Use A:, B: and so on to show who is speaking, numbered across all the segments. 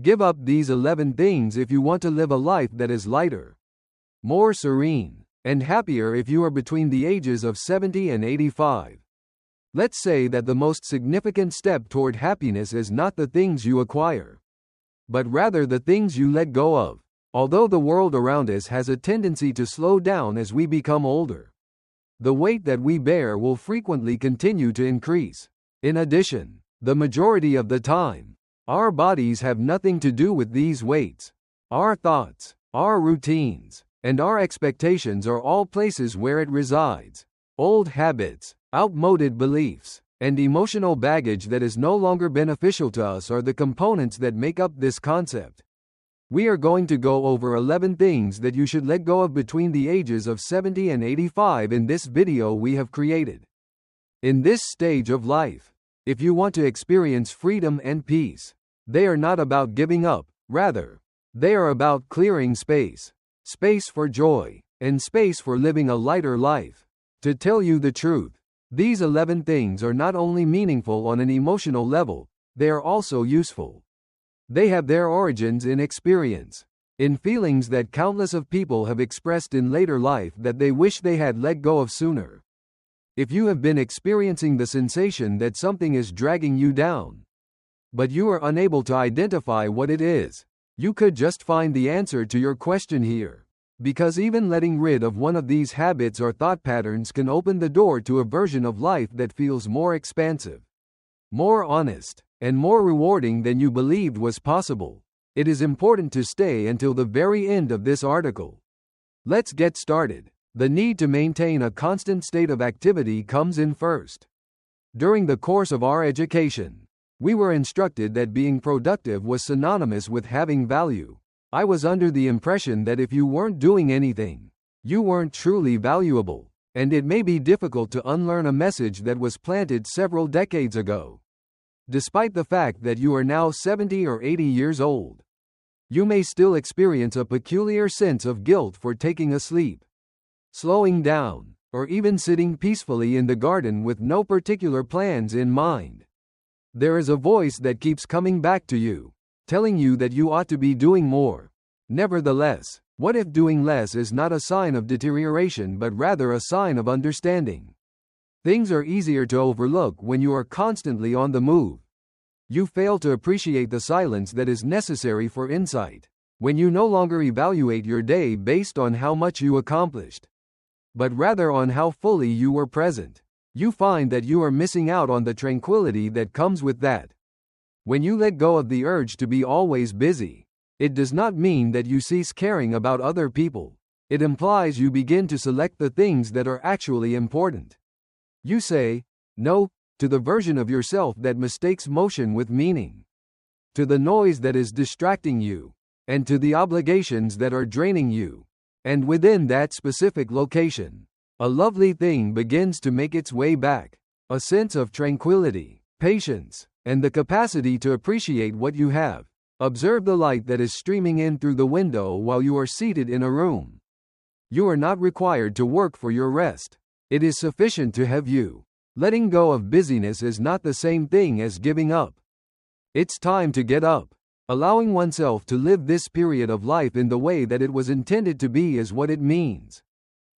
A: Give up these 11 things if you want to live a life that is lighter, more serene, and happier if you are between the ages of 70 and 85. Let's say that the most significant step toward happiness is not the things you acquire, but rather the things you let go of. Although the world around us has a tendency to slow down as we become older, the weight that we bear will frequently continue to increase. In addition, the majority of the time, our bodies have nothing to do with these weights. Our thoughts, our routines, and our expectations are all places where it resides. Old habits, outmoded beliefs, and emotional baggage that is no longer beneficial to us are the components that make up this concept. We are going to go over 11 things that you should let go of between the ages of 70 and 85 in this video we have created. In this stage of life, if you want to experience freedom and peace, they are not about giving up, rather, they are about clearing space. Space for joy, and space for living a lighter life. To tell you the truth, these 11 things are not only meaningful on an emotional level, they are also useful. They have their origins in experience, in feelings that countless of people have expressed in later life that they wish they had let go of sooner. If you have been experiencing the sensation that something is dragging you down, but you are unable to identify what it is, you could just find the answer to your question here. Because even letting rid of one of these habits or thought patterns can open the door to a version of life that feels more expansive, more honest, and more rewarding than you believed was possible. It is important to stay until the very end of this article. Let's get started. The need to maintain a constant state of activity comes in first. During the course of our education, we were instructed that being productive was synonymous with having value. I was under the impression that if you weren't doing anything, you weren't truly valuable, and it may be difficult to unlearn a message that was planted several decades ago. Despite the fact that you are now 70 or 80 years old, you may still experience a peculiar sense of guilt for taking a sleep, slowing down, or even sitting peacefully in the garden with no particular plans in mind. There is a voice that keeps coming back to you, telling you that you ought to be doing more. Nevertheless, what if doing less is not a sign of deterioration but rather a sign of understanding? Things are easier to overlook when you are constantly on the move. You fail to appreciate the silence that is necessary for insight. When you no longer evaluate your day based on how much you accomplished, but rather on how fully you were present, you find that you are missing out on the tranquility that comes with that. When you let go of the urge to be always busy, it does not mean that you cease caring about other people. It implies you begin to select the things that are actually important. You say no to the version of yourself that mistakes motion with meaning, to the noise that is distracting you, and to the obligations that are draining you. And within that specific location, a lovely thing begins to make its way back. A sense of tranquility, patience, and the capacity to appreciate what you have. Observe the light that is streaming in through the window while you are seated in a room. You are not required to work for your rest. It is sufficient to have you. Letting go of busyness is not the same thing as giving up. It's time to get up. Allowing oneself to live this period of life in the way that it was intended to be is what it means.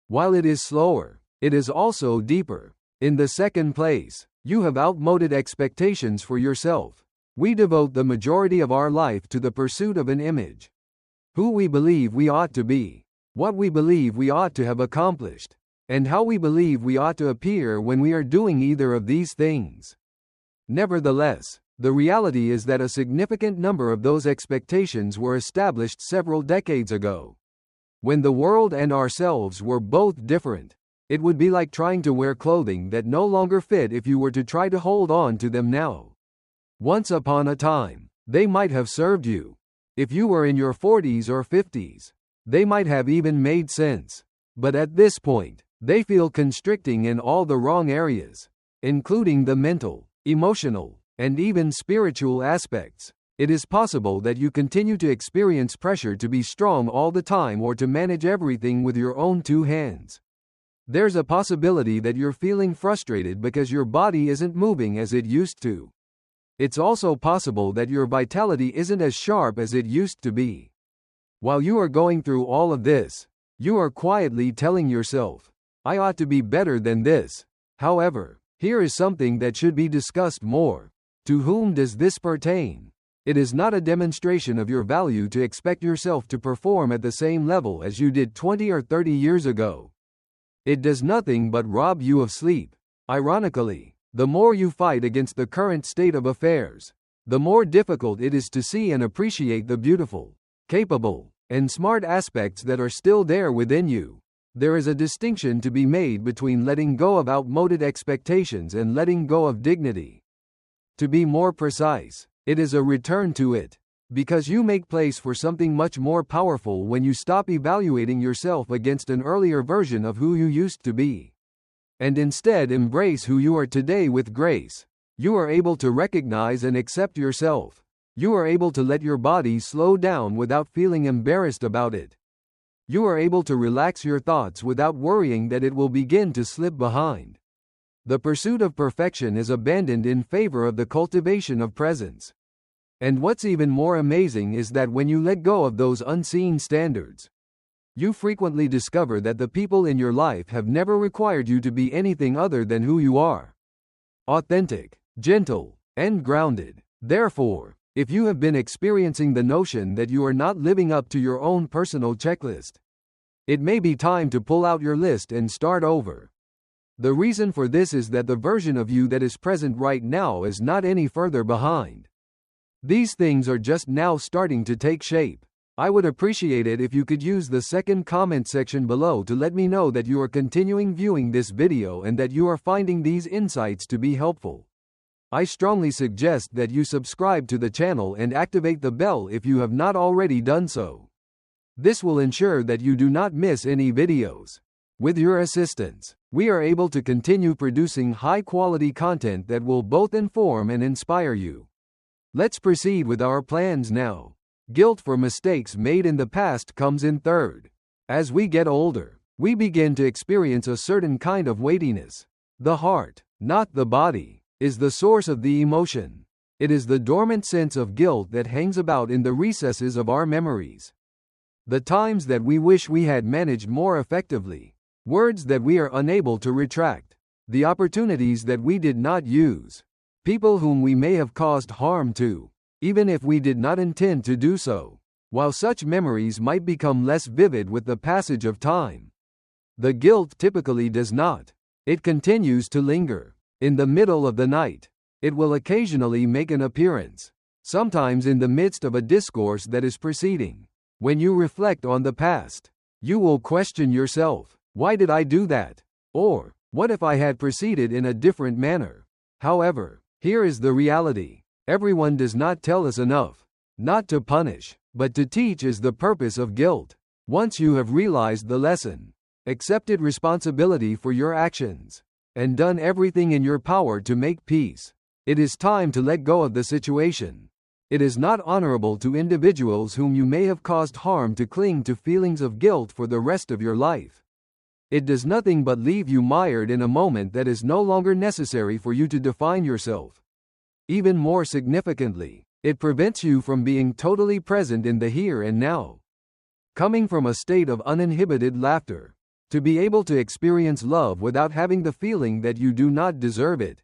A: While it is slower, it is also deeper. In the second place, you have outmoded expectations for yourself. We devote the majority of our life to the pursuit of an image. Who we believe we ought to be, what we believe we ought to have accomplished, and how we believe we ought to appear when we are doing either of these things. Nevertheless, the reality is that a significant number of those expectations were established several decades ago. When the world and ourselves were both different, it would be like trying to wear clothing that no longer fit if you were to try to hold on to them now. Once upon a time, they might have served you. If you were in your 40s or 50s, they might have even made sense. But at this point, they feel constricting in all the wrong areas, including the mental, emotional, and even spiritual aspects. It is possible that you continue to experience pressure to be strong all the time or to manage everything with your own two hands. There's a possibility that you're feeling frustrated because your body isn't moving as it used to. It's also possible that your vitality isn't as sharp as it used to be. While you are going through all of this, you are quietly telling yourself, I ought to be better than this. However, here is something that should be discussed more. To whom does this pertain? It is not a demonstration of your value to expect yourself to perform at the same level as you did 20 or 30 years ago. It does nothing but rob you of sleep. Ironically, the more you fight against the current state of affairs, the more difficult it is to see and appreciate the beautiful, capable, and smart aspects that are still there within you. There is a distinction to be made between letting go of outmoded expectations and letting go of dignity. To be more precise, it is a return to it, because you make place for something much more powerful when you stop evaluating yourself against an earlier version of who you used to be, and instead embrace who you are today with grace. You are able to recognize and accept yourself. You are able to let your body slow down without feeling embarrassed about it. You are able to relax your thoughts without worrying that it will begin to slip behind. The pursuit of perfection is abandoned in favor of the cultivation of presence. And what's even more amazing is that when you let go of those unseen standards, you frequently discover that the people in your life have never required you to be anything other than who you are. Authentic, gentle, and grounded. Therefore, if you have been experiencing the notion that you are not living up to your own personal checklist, it may be time to pull out your list and start over. The reason for this is that the version of you that is present right now is not any further behind. These things are just now starting to take shape. I would appreciate it if you could use the second comment section below to let me know that you are continuing viewing this video and that you are finding these insights to be helpful. I strongly suggest that you subscribe to the channel and activate the bell if you have not already done so. This will ensure that you do not miss any videos. With your assistance, we are able to continue producing high-quality content that will both inform and inspire you. Let's proceed with our plans now. Guilt for mistakes made in the past comes in third. As we get older, we begin to experience a certain kind of weightiness. The heart, not the body, is the source of the emotion. It is the dormant sense of guilt that hangs about in the recesses of our memories. The times that we wish we had managed more effectively, words that we are unable to retract, the opportunities that we did not use, people whom we may have caused harm to, even if we did not intend to do so. While such memories might become less vivid with the passage of time, the guilt typically does not. It continues to linger. In the middle of the night, it will occasionally make an appearance, sometimes in the midst of a discourse that is proceeding. When you reflect on the past, you will question yourself, why did I do that? Or, what if I had proceeded in a different manner? However, here is the reality. Everyone does not tell us enough. Not to punish, but to teach is the purpose of guilt. Once you have realized the lesson, accepted responsibility for your actions, and done everything in your power to make peace, it is time to let go of the situation. It is not honorable to individuals whom you may have caused harm to cling to feelings of guilt for the rest of your life. It does nothing but leave you mired in a moment that is no longer necessary for you to define yourself. Even more significantly, it prevents you from being totally present in the here and now. Coming from a state of uninhibited laughter, to be able to experience love without having the feeling that you do not deserve it.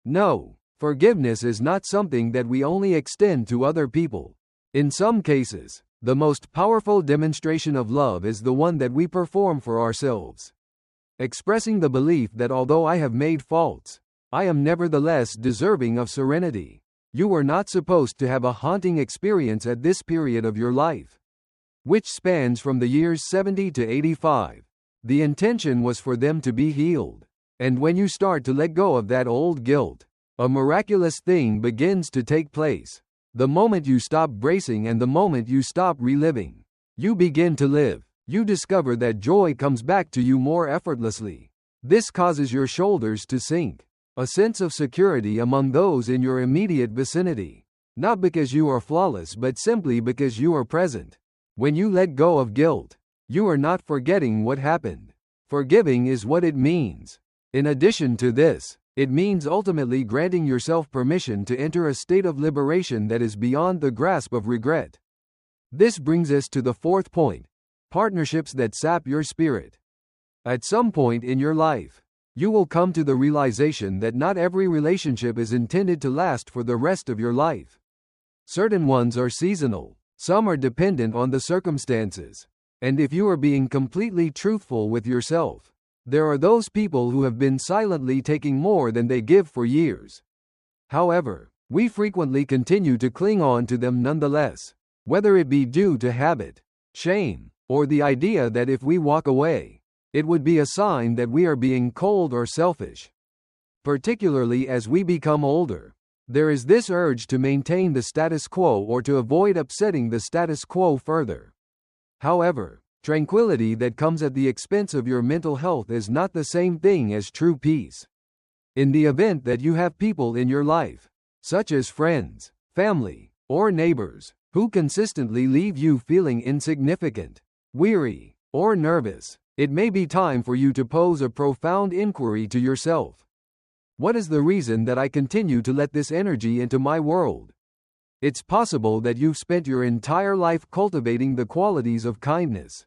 A: No, forgiveness is not something that we only extend to other people. In some cases, the most powerful demonstration of love is the one that we perform for ourselves. Expressing the belief that although I have made faults, I am nevertheless deserving of serenity. You were not supposed to have a haunting experience at this period of your life, which spans from the years 70 to 85. The intention was for them to be healed. And when you start to let go of that old guilt, a miraculous thing begins to take place. The moment you stop bracing and the moment you stop reliving, you begin to live. You discover that joy comes back to you more effortlessly. This causes your shoulders to sink, a sense of security among those in your immediate vicinity. Not because you are flawless but simply because you are present. When you let go of guilt, you are not forgetting what happened. Forgiving is what it means. In addition to this, It means ultimately granting yourself permission to enter a state of liberation that is beyond the grasp of regret. This brings us to the fourth point: partnerships that sap your spirit. At some point in your life, you will come to the realization that not every relationship is intended to last for the rest of your life. Certain ones are seasonal, some are dependent on the circumstances, and if you are being completely truthful with yourself, there are those people who have been silently taking more than they give for years. However, we frequently continue to cling on to them nonetheless, whether it be due to habit, shame, or the idea that if we walk away, it would be a sign that we are being cold or selfish. Particularly as we become older, there is this urge to maintain the status quo or to avoid upsetting the status quo further. However, tranquility that comes at the expense of your mental health is not the same thing as true peace. In the event that you have people in your life, such as friends, family, or neighbors, who consistently leave you feeling insignificant, weary, or nervous, it may be time for you to pose a profound inquiry to yourself. What is the reason that I continue to let this energy into my world? It's possible that you've spent your entire life cultivating the qualities of kindness,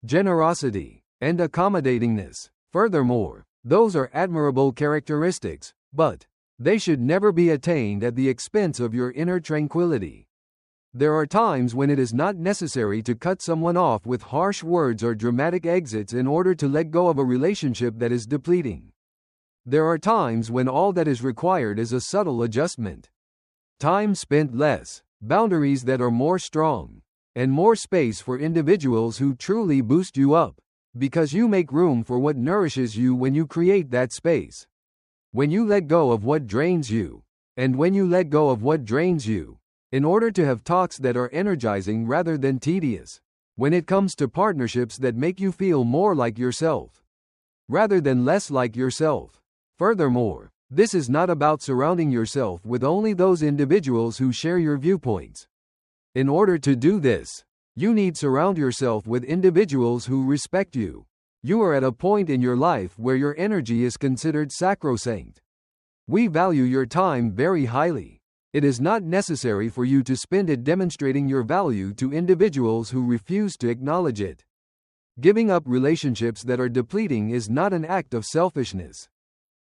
A: generosity, and accommodatingness. Furthermore, those are admirable characteristics, but they should never be attained at the expense of your inner tranquility. There are times when it is not necessary to cut someone off with harsh words or dramatic exits in order to let go of a relationship that is depleting. There are times when all that is required is a subtle adjustment. Time spent less, boundaries that are more strong, and more space for individuals who truly boost you up, because you make room for what nourishes you when you create that space. When you let go of what drains you, and when you let go of what drains you, in order to have talks that are energizing rather than tedious, when it comes to partnerships that make you feel more like yourself, rather than less like yourself. Furthermore, this is not about surrounding yourself with only those individuals who share your viewpoints. In order to do this, you need to surround yourself with individuals who respect you. You are at a point in your life where your energy is considered sacrosanct. We value your time very highly. It is not necessary for you to spend it demonstrating your value to individuals who refuse to acknowledge it. Giving up relationships that are depleting is not an act of selfishness.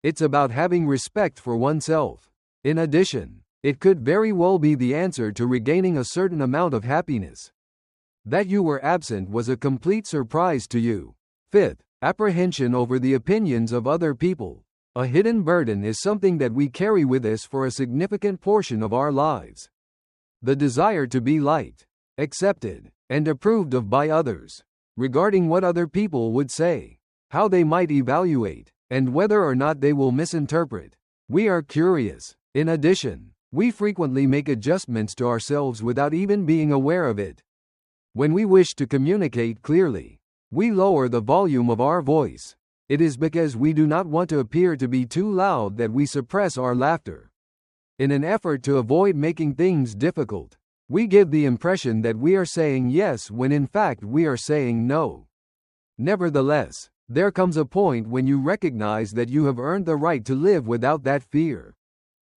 A: It's about having respect for oneself. In addition, it could very well be the answer to regaining a certain amount of happiness. That you were absent was a complete surprise to you. Fifth, apprehension over the opinions of other people. A hidden burden is something that we carry with us for a significant portion of our lives. The desire to be liked, accepted, and approved of by others, regarding what other people would say, how they might evaluate, and whether or not they will misinterpret. We are curious. In addition, we frequently make adjustments to ourselves without even being aware of it. When we wish to communicate clearly, we lower the volume of our voice. It is because we do not want to appear to be too loud that we suppress our laughter. In an effort to avoid making things difficult, we give the impression that we are saying yes when in fact we are saying no. Nevertheless, there comes a point when you recognize that you have earned the right to live without that fear.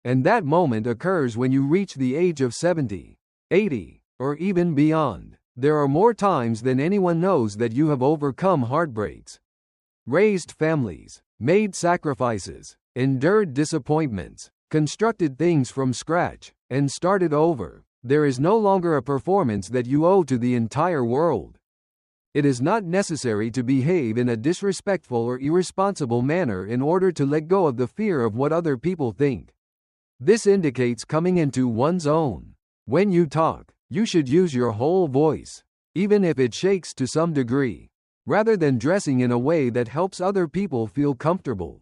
A: And that moment occurs when you reach the age of 70, 80, or even beyond. There are more times than anyone knows that you have overcome heartbreaks, raised families, made sacrifices, endured disappointments, constructed things from scratch, and started over. There is no longer a performance that you owe to the entire world. It is not necessary to behave in a disrespectful or irresponsible manner in order to let go of the fear of what other people think. This indicates coming into one's own. When you talk, you should use your whole voice, even if it shakes to some degree, rather than dressing in a way that helps other people feel comfortable.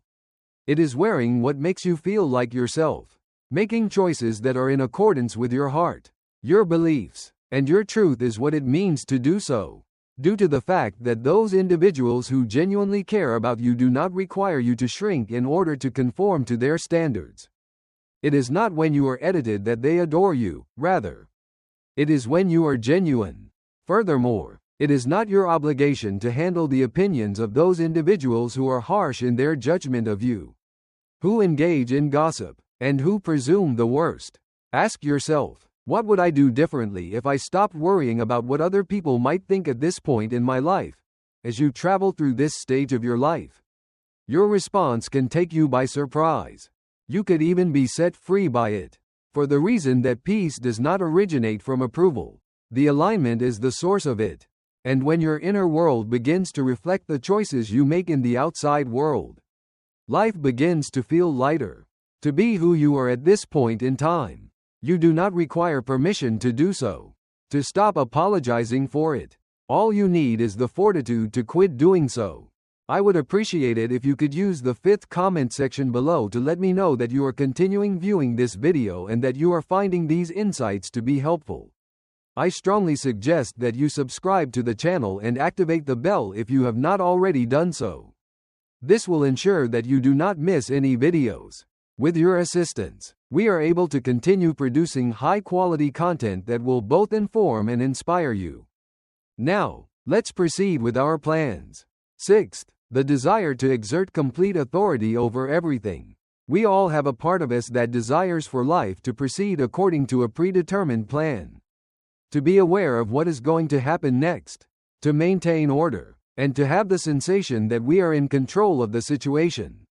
A: It is wearing what makes you feel like yourself, making choices that are in accordance with your heart, your beliefs, and your truth is what it means to do so. Due to the fact that those individuals who genuinely care about you do not require you to shrink in order to conform to their standards. It is not when you are edited that they adore you, rather, it is when you are genuine. Furthermore, it is not your obligation to handle the opinions of those individuals who are harsh in their judgment of you. who engage in gossip, and who presume the worst. Ask yourself, what would I do differently if I stopped worrying about what other people might think at this point in my life? As you travel through this stage of your life, your response can take you by surprise. You could even be set free by it. For the reason that peace does not originate from approval, the alignment is the source of it. And when your inner world begins to reflect the choices you make in the outside world, life begins to feel lighter. To be who you are at this point in time, you do not require permission to do so, to stop apologizing for it. All you need is the fortitude to quit doing so. I would appreciate it if you could use the 5th comment section below to let me know that you are continuing viewing this video and that you are finding these insights to be helpful. I strongly suggest that you subscribe to the channel and activate the bell if you have not already done so. This will ensure that you do not miss any videos. With your assistance, we are able to continue producing high-quality content that will both inform and inspire you. Now, let's proceed with our plans. 6th, the desire to exert complete authority over everything. We all have a part of us that desires for life to proceed according to a predetermined plan. To be aware of what is going to happen next, to maintain order, and to have the sensation that we are in control of the situation.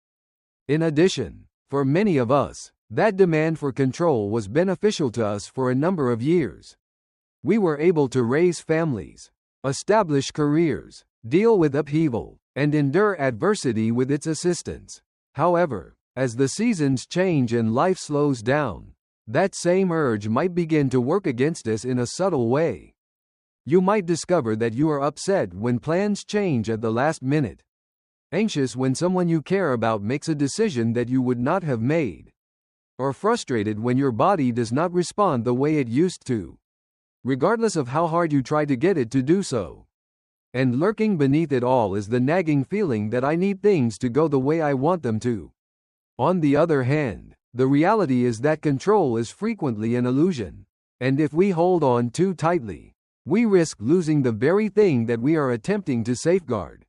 A: In addition, for many of us, that demand for control was beneficial to us for a number of years. We were able to raise families, establish careers, deal with upheaval, and endure adversity with its assistance. However, as the seasons change and life slows down, that same urge might begin to work against us in a subtle way. You might discover that you are upset when plans change at the last minute, anxious when someone you care about makes a decision that you would not have made, or frustrated when your body does not respond the way it used to, regardless of how hard you try to get it to do so. And lurking beneath it all is the nagging feeling that I need things to go the way I want them to. On the other hand, the reality is that control is frequently an illusion, and if we hold on too tightly, we risk losing the very thing that we are attempting to safeguard,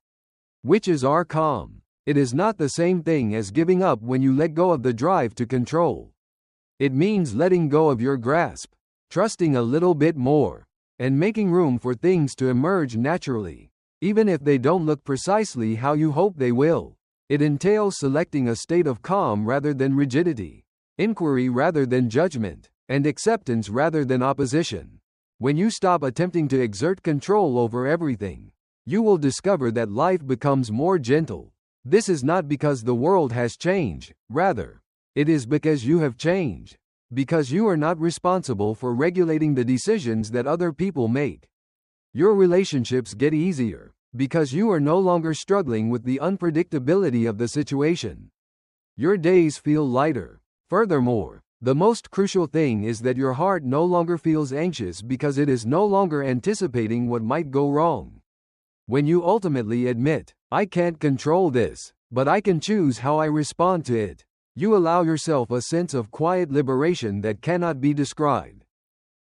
A: which is our calm. It is not the same thing as giving up when you let go of the drive to control. It means letting go of your grasp, trusting a little bit more, and making room for things to emerge naturally, even if they don't look precisely how you hope they will. It entails selecting a state of calm rather than rigidity, inquiry rather than judgment, and acceptance rather than opposition. When you stop attempting to exert control over everything, you will discover that life becomes more gentle. This is not because the world has changed, rather, it is because you have changed, because you are not responsible for regulating the decisions that other people make. Your relationships get easier, because you are no longer struggling with the unpredictability of the situation. Your days feel lighter. Furthermore, the most crucial thing is that your heart no longer feels anxious because it is no longer anticipating what might go wrong. When you ultimately admit, I can't control this, but I can choose how I respond to it, you allow yourself a sense of quiet liberation that cannot be described.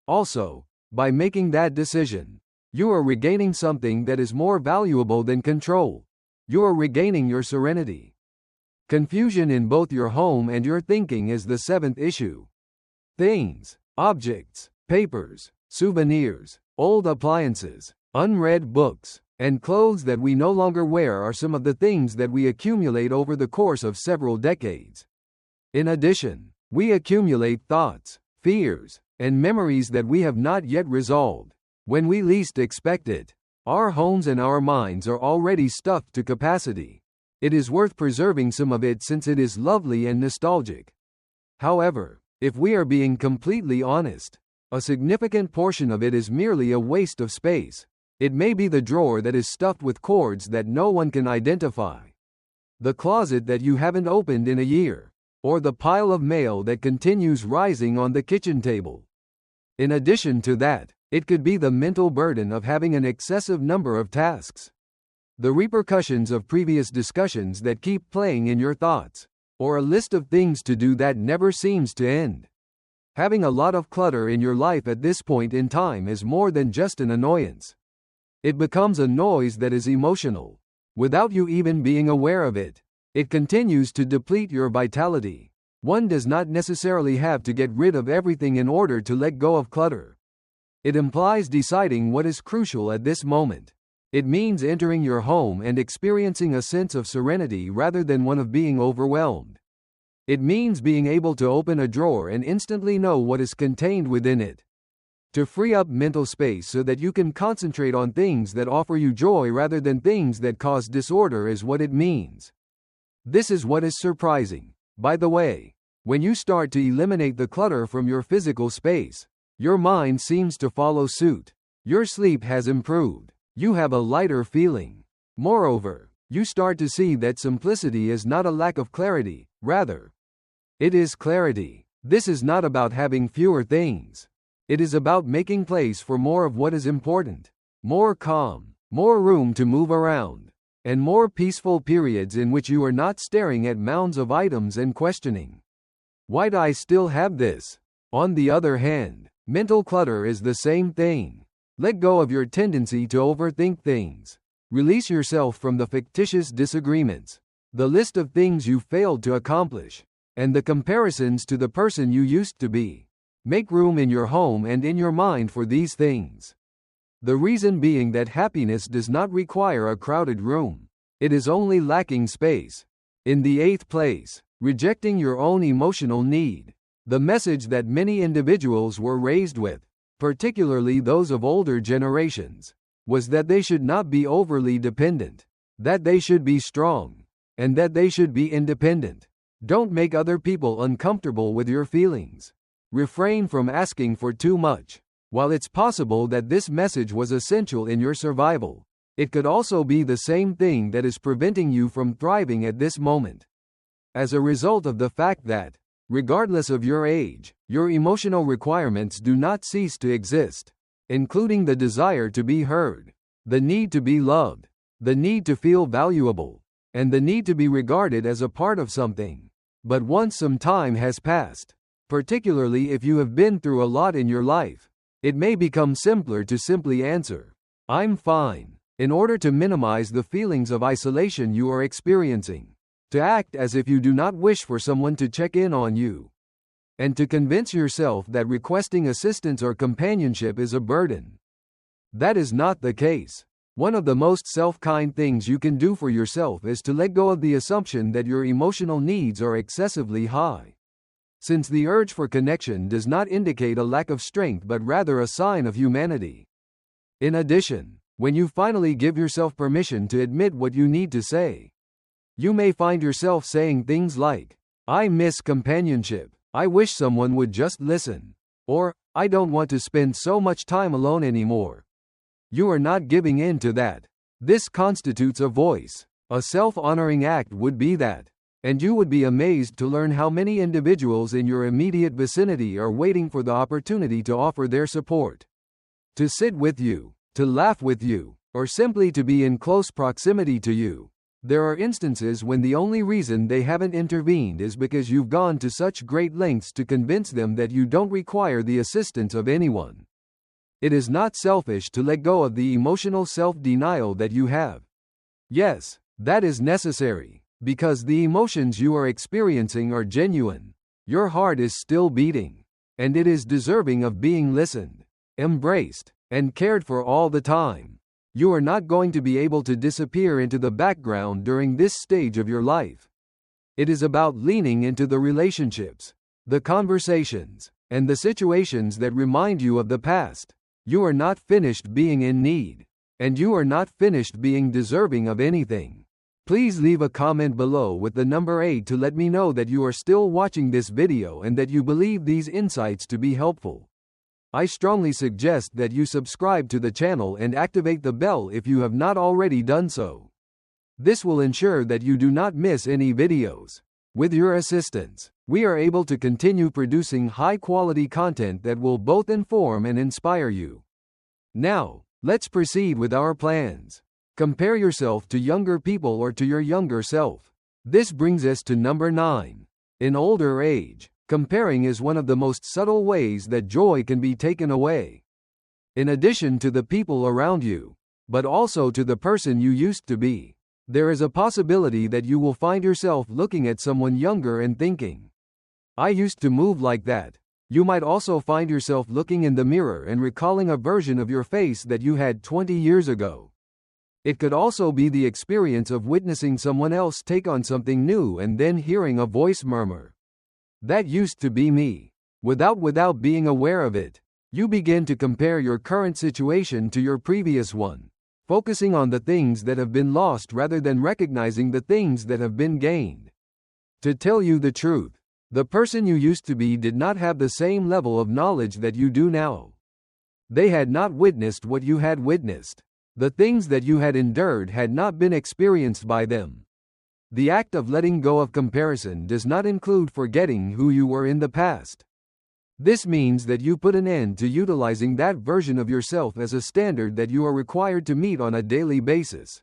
A: Also, by making that decision, you are regaining something that is more valuable than control. You are regaining your serenity. Confusion in both your home and your thinking is the 7th issue. Things, objects, papers, souvenirs, old appliances, unread books, and clothes that we no longer wear are some of the things that we accumulate over the course of several decades. In addition, we accumulate thoughts, fears, and memories that we have not yet resolved. When we least expect it, our homes and our minds are already stuffed to capacity. It is worth preserving some of it since it is lovely and nostalgic. However, if we are being completely honest, a significant portion of it is merely a waste of space. It may be the drawer that is stuffed with cords that no one can identify, the closet that you haven't opened in a year, or the pile of mail that continues rising on the kitchen table. In addition to that, it could be the mental burden of having an excessive number of tasks, the repercussions of previous discussions that keep playing in your thoughts, or a list of things to do that never seems to end. Having a lot of clutter in your life at this point in time is more than just an annoyance. It becomes a noise that is emotional, without you even being aware of it. It continues to deplete your vitality. One does not necessarily have to get rid of everything in order to let go of clutter. It implies deciding what is crucial at this moment. It means entering your home and experiencing a sense of serenity rather than one of being overwhelmed. It means being able to open a drawer and instantly know what is contained within it. To free up mental space so that you can concentrate on things that offer you joy rather than things that cause disorder is what it means. This is what is surprising, by the way. When you start to eliminate the clutter from your physical space, your mind seems to follow suit. Your sleep has improved. You have a lighter feeling. Moreover, you start to see that simplicity is not a lack of clarity, rather, it is clarity. This is not about having fewer things. It is about making place for more of what is important, more calm, more room to move around, and more peaceful periods in which you are not staring at mounds of items and questioning, why do I still have this? On the other hand, mental clutter is the same thing. Let go of your tendency to overthink things. Release yourself from the fictitious disagreements, the list of things you failed to accomplish, and the comparisons to the person you used to be. Make room in your home and in your mind for these things. The reason being that happiness does not require a crowded room. It is only lacking space. In the eighth place, rejecting your own emotional need. The message that many individuals were raised with, particularly those of older generations, was that they should not be overly dependent, that they should be strong, and that they should be independent. Don't make other people uncomfortable with your feelings. Refrain from asking for too much. While it's possible that this message was essential in your survival, it could also be the same thing that is preventing you from thriving at this moment. As a result of the fact that, regardless of your age, your emotional requirements do not cease to exist, including the desire to be heard, the need to be loved, the need to feel valuable, and the need to be regarded as a part of something. But once some time has passed, particularly if you have been through a lot in your life, it may become simpler to simply answer, "I'm fine," in order to minimize the feelings of isolation you are experiencing, to act as if you do not wish for someone to check in on you, and to convince yourself that requesting assistance or companionship is a burden. That is not the case. One of the most self-kind things you can do for yourself is to let go of the assumption that your emotional needs are excessively high. Since the urge for connection does not indicate a lack of strength but rather a sign of humanity. In addition, when you finally give yourself permission to admit what you need to say, you may find yourself saying things like, "I miss companionship," "I wish someone would just listen," or, "I don't want to spend so much time alone anymore." You are not giving in to that. This constitutes a voice. A self-honoring act would be that. And you would be amazed to learn how many individuals in your immediate vicinity are waiting for the opportunity to offer their support, to sit with you, to laugh with you, or simply to be in close proximity to you. There are instances when the only reason they haven't intervened is because you've gone to such great lengths to convince them that you don't require the assistance of anyone. It is not selfish to let go of the emotional self-denial that you have. Yes, that is necessary. Because the emotions you are experiencing are genuine. Your heart is still beating, and it is deserving of being listened, embraced, and cared for all the time. You are not going to be able to disappear into the background during this stage of your life. It is about leaning into the relationships, the conversations, and the situations that remind you of the past. You are not finished being in need, and you are not finished being deserving of anything. Please leave a comment below with the number 8 to let me know that you are still watching this video and that you believe these insights to be helpful. I strongly suggest that you subscribe to the channel and activate the bell if you have not already done so. This will ensure that you do not miss any videos. With your assistance, we are able to continue producing high-quality content that will both inform and inspire you. Now, let's proceed with our plans. Compare yourself to younger people or to your younger self. This brings us to number 9. In older age, comparing is one of the most subtle ways that joy can be taken away. In addition to the people around you, but also to the person you used to be. There is a possibility that you will find yourself looking at someone younger and thinking, I used to move like that. You might also find yourself looking in the mirror and recalling a version of your face that you had 20 years ago. It could also be the experience of witnessing someone else take on something new and then hearing a voice murmur, that used to be me. Without being aware of it, you begin to compare your current situation to your previous one, focusing on the things that have been lost rather than recognizing the things that have been gained. To tell you the truth, the person you used to be did not have the same level of knowledge that you do now. They had not witnessed what you had witnessed. The things that you had endured had not been experienced by them. The act of letting go of comparison does not include forgetting who you were in the past. This means that you put an end to utilizing that version of yourself as a standard that you are required to meet on a daily basis.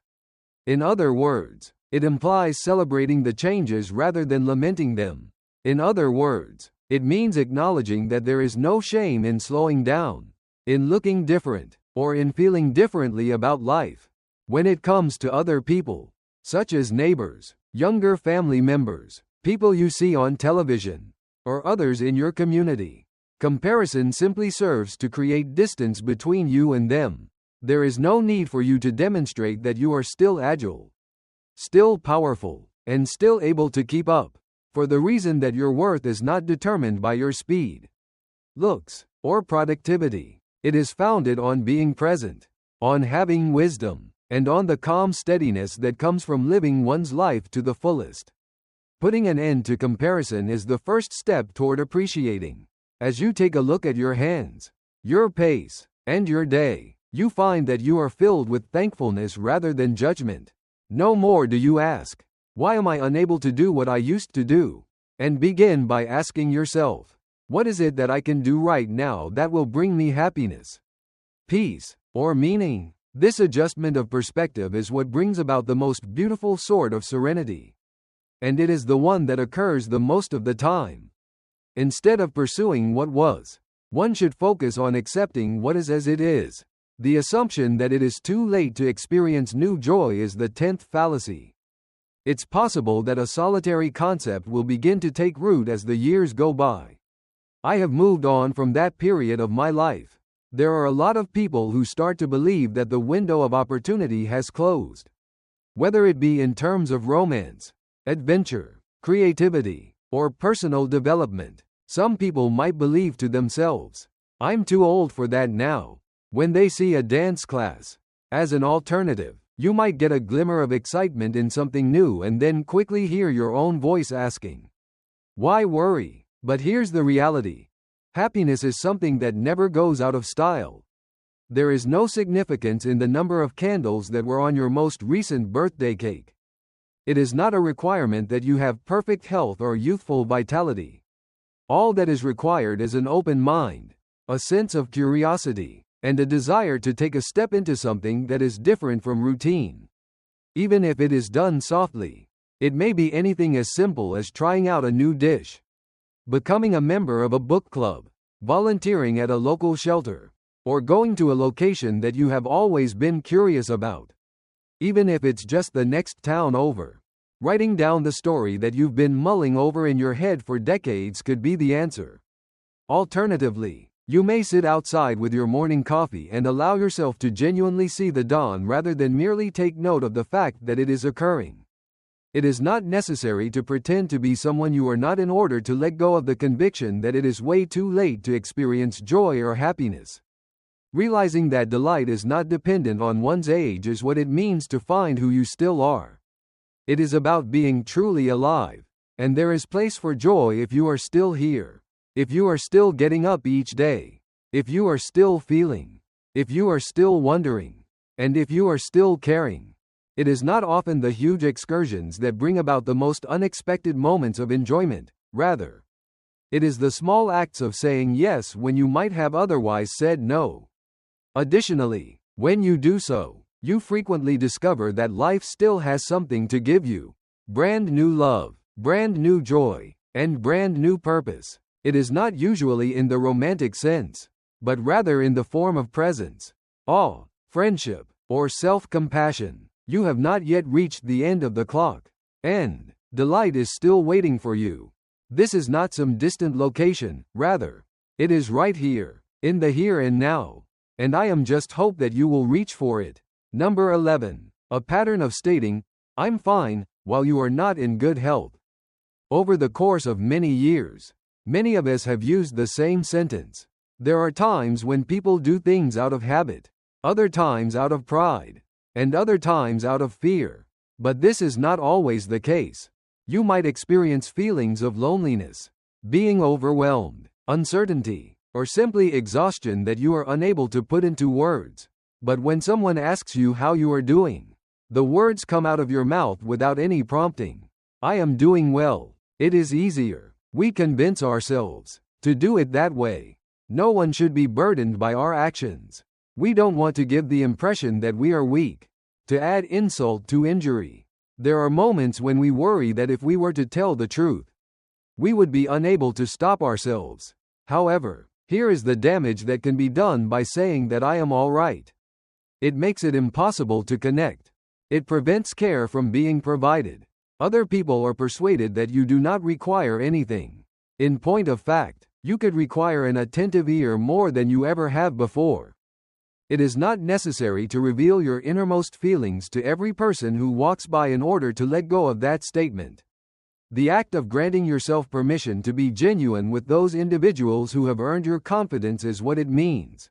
A: In other words, it implies celebrating the changes rather than lamenting them. In other words, it means acknowledging that there is no shame in slowing down, in looking different, or in feeling differently about life. When it comes to other people, such as neighbors, younger family members, people you see on television, or others in your community, comparison simply serves to create distance between you and them. There is no need for you to demonstrate that you are still agile, still powerful, and still able to keep up, for the reason that your worth is not determined by your speed, looks, or productivity. It is founded on being present, on having wisdom, and on the calm steadiness that comes from living one's life to the fullest. Putting an end to comparison is the first step toward appreciating. As you take a look at your hands, your pace, and your day, you find that you are filled with thankfulness rather than judgment. No more do you ask, why am I unable to do what I used to do? And begin by asking yourself, what is it that I can do right now that will bring me happiness, peace, or meaning? This adjustment of perspective is what brings about the most beautiful sort of serenity. And it is the one that occurs the most of the time. Instead of pursuing what was, one should focus on accepting what is as it is. The assumption that it is too late to experience new joy is the 10th fallacy. It's possible that a solitary concept will begin to take root as the years go by. I have moved on from that period of my life. There are a lot of people who start to believe that the window of opportunity has closed. Whether it be in terms of romance, adventure, creativity, or personal development, some people might believe to themselves, I'm too old for that now. When they see a dance class, as an alternative, you might get a glimmer of excitement in something new and then quickly hear your own voice asking, why worry? But here's the reality. Happiness is something that never goes out of style. There is no significance in the number of candles that were on your most recent birthday cake. It is not a requirement that you have perfect health or youthful vitality. All that is required is an open mind, a sense of curiosity, and a desire to take a step into something that is different from routine. Even if it is done softly, it may be anything as simple as trying out a new dish, becoming a member of a book club, volunteering at a local shelter, or going to a location that you have always been curious about. Even if it's just the next town over, writing down the story that you've been mulling over in your head for decades could be the answer. Alternatively, you may sit outside with your morning coffee and allow yourself to genuinely see the dawn rather than merely take note of the fact that it is occurring. It is not necessary to pretend to be someone you are not in order to let go of the conviction that it is way too late to experience joy or happiness. Realizing that delight is not dependent on one's age is what it means to find who you still are. It is about being truly alive, and there is place for joy if you are still here, if you are still getting up each day, if you are still feeling, if you are still wondering, and if you are still caring. It is not often the huge excursions that bring about the most unexpected moments of enjoyment. Rather, it is the small acts of saying yes when you might have otherwise said no. Additionally, when you do so, you frequently discover that life still has something to give you. Brand new love, brand new joy, and brand new purpose. It is not usually in the romantic sense, but rather in the form of presence, awe, friendship, or self-compassion. You have not yet reached the end of the clock. And delight is still waiting for you. This is not some distant location, rather, it is right here, in the here and now. And I am just hope that you will reach for it. Number 11. A pattern of stating, I'm fine, while you are not in good health. Over the course of many years, many of us have used the same sentence. There are times when people do things out of habit, other times out of pride, and other times out of fear. But this is not always the case. You might experience feelings of loneliness, being overwhelmed, uncertainty, or simply exhaustion that you are unable to put into words. But when someone asks you how you are doing, the words come out of your mouth without any prompting. I am doing well. It is easier. We convince ourselves to do it that way. No one should be burdened by our actions. We don't want to give the impression that we are weak. To add insult to injury, there are moments when we worry that if we were to tell the truth, we would be unable to stop ourselves. However, here is the damage that can be done by saying that I am all right. It makes it impossible to connect. It prevents care from being provided. Other people are persuaded that you do not require anything. In point of fact, you could require an attentive ear more than you ever have before. It is not necessary to reveal your innermost feelings to every person who walks by in order to let go of that statement. The act of granting yourself permission to be genuine with those individuals who have earned your confidence is what it means.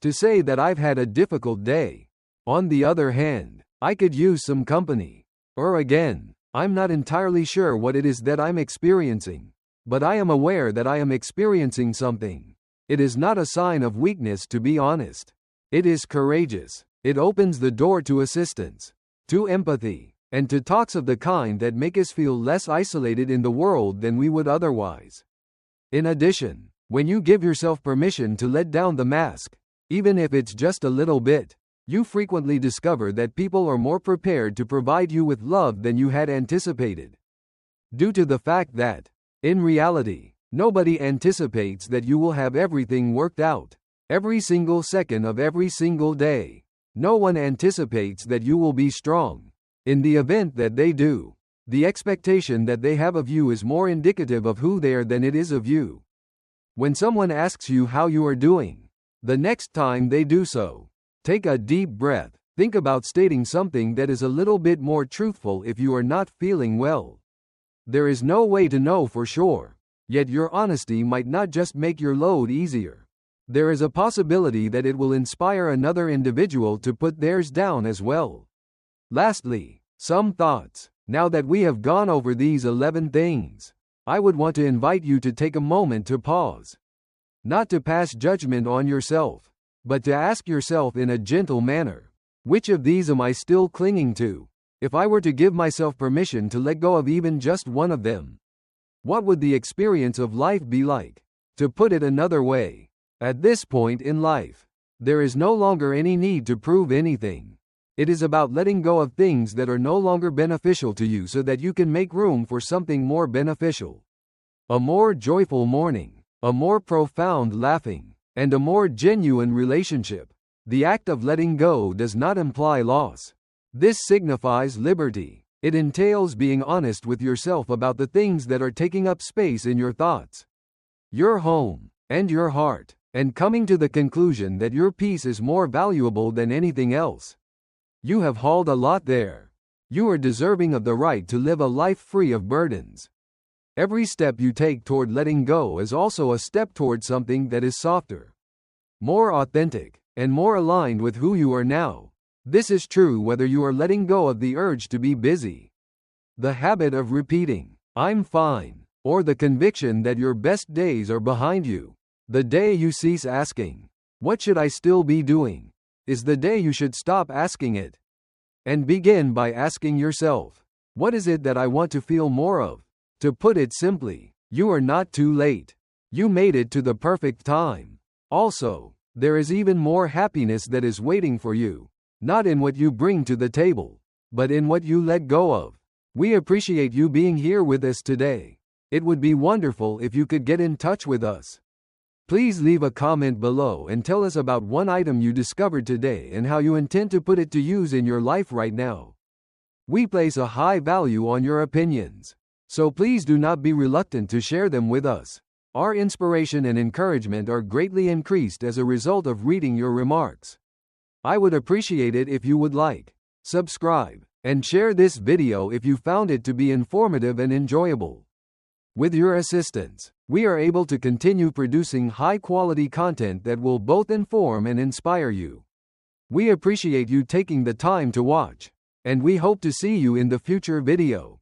A: To say that I've had a difficult day. On the other hand, I could use some company. Or again, I'm not entirely sure what it is that I'm experiencing, but I am aware that I am experiencing something. It is not a sign of weakness to be honest. It is courageous. It opens the door to assistance, to empathy, and to talks of the kind that make us feel less isolated in the world than we would otherwise. In addition, when you give yourself permission to let down the mask, even if it's just a little bit, you frequently discover that people are more prepared to provide you with love than you had anticipated. Due to the fact that, in reality, nobody anticipates that you will have everything worked out, every single second of every single day. No one anticipates that you will be strong. In the event that they do, the expectation that they have of you is more indicative of who they are than it is of you. When someone asks you how you are doing, the next time they do so, take a deep breath. Think about stating something that is a little bit more truthful if you are not feeling well. There is no way to know for sure, yet your honesty might not just make your load easier. There is a possibility that it will inspire another individual to put theirs down as well. Lastly, some thoughts. Now that we have gone over these 11 things, I would want to invite you to take a moment to pause. Not to pass judgment on yourself, but to ask yourself in a gentle manner, which of these am I still clinging to? If I were to give myself permission to let go of even just one of them, what would the experience of life be like? To put it another way, at this point in life, there is no longer any need to prove anything. It is about letting go of things that are no longer beneficial to you so that you can make room for something more beneficial. A more joyful morning, a more profound laughing, and a more genuine relationship. The act of letting go does not imply loss. This signifies liberty. It entails being honest with yourself about the things that are taking up space in your thoughts, your home, and your heart, and coming to the conclusion that your peace is more valuable than anything else. You have hauled a lot there. You are deserving of the right to live a life free of burdens. Every step you take toward letting go is also a step toward something that is softer, more authentic, and more aligned with who you are now. This is true whether you are letting go of the urge to be busy, the habit of repeating, I'm fine, or the conviction that your best days are behind you. The day you cease asking, what should I still be doing, is the day you should stop asking it. And begin by asking yourself, what is it that I want to feel more of? To put it simply, you are not too late. You made it to the perfect time. Also, there is even more happiness that is waiting for you, not in what you bring to the table, but in what you let go of. We appreciate you being here with us today. It would be wonderful if you could get in touch with us. Please leave a comment below and tell us about one item you discovered today and how you intend to put it to use in your life right now. We place a high value on your opinions, so please do not be reluctant to share them with us. Our inspiration and encouragement are greatly increased as a result of reading your remarks. I would appreciate it if you would like, subscribe, and share this video if you found it to be informative and enjoyable. With your assistance, we are able to continue producing high-quality content that will both inform and inspire you. We appreciate you taking the time to watch, and we hope to see you in the future video.